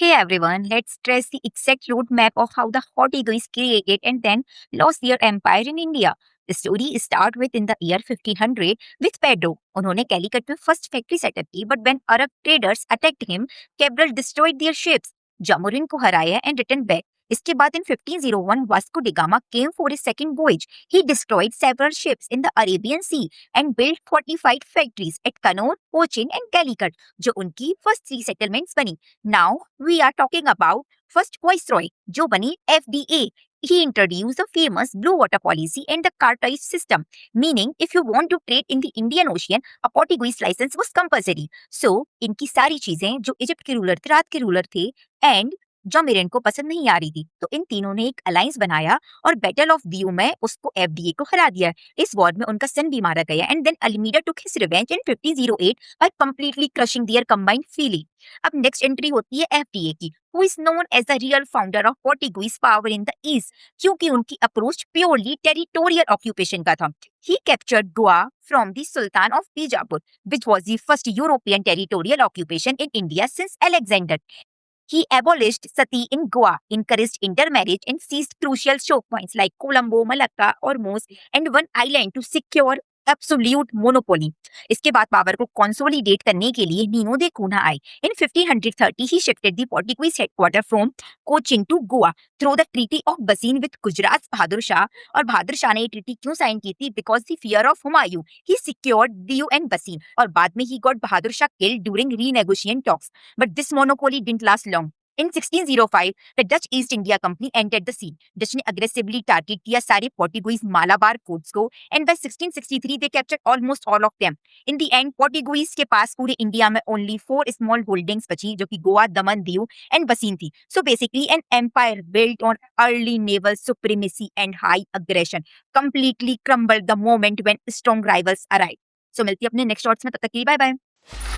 Hey everyone, let's trace the exact roadmap of how the Portuguese created and then lost their empire in India. The story starts with in the year 1500 with Pedro. उन्होंने कैलीकट में first factory setup की, but when Arab traders attacked him, Cabral destroyed their ships. Zamorin को हराया and returned back. इसके बाद in 1501 Vasco da Gama came for his second voyage. He destroyed several ships in the Arabian Sea and built fortified factories at Kannauр, Cochin and Calicut, जो उनकी first 3 settlements बनी. Now we are talking about first Viceroy, जो बनी FDA. He introduced the famous blue water policy and the cartage system, meaning if you want to trade in the Indian Ocean, a Portuguese license was compulsory. So इनकी सारी चीजें जो Egypt के ruler थे, रात के रूलर थे and जमीरन को पसंद नहीं आ रही थी, तो इन तीनों ने एक अलायंस बनाया और बैटल ऑफ दियो में उसको एफडीए को हरा दिया. इस वॉर में उनका सन भी मारा गया and then Almeida took his revenge in 1508 by completely crushing their combined feeling. अब नेक्स्ट एंट्री होती है एफडीए की, who is known as the real founder of Portuguese power in the East, क्योंकि उनकी अप्रोच प्योरली टेरिटोरियल ऑक्यूपेशन का था. He captured Goa from the Sultan of Bijapur, which was the first European territorial occupation in India since Alexander. He abolished sati in Goa, encouraged intermarriage, and seized crucial choke points like Colombo, Malacca, Ormuz, and one island to secure absolute monopoly. इसके बाद power को consolidate करने के लिए Nino da Cunha आए. In 1530 he shifted the Portuguese headquarter from Cochin to Goa through the Treaty of Bassein with Gujarat Bahadur Shah. और बहादुर शाह ने ये ट्रीटी क्यों साइन की थी? Because the fear of Humayun. He secured Diu and Bassein, और बाद में he got Bahadur Shah killed during renegotiation talks. But this monopoly didn't last long. In 1605, the Dutch East India Company entered the scene. Dutch ने aggressively target किया सारे Portuguese Malabar forts को and by 1663 they captured almost all of them. In the end, Portuguese के पास पूरे India में only 4 small holdings बची, जो कि गोवा, दमन, दीव and बसीन थी. So basically an empire built on early naval supremacy and high aggression completely crumbled the moment when strong rivals arrived. So मिलती है अपने नेक्स्ट शॉट्स में, तब तक के लिए बाय बाय.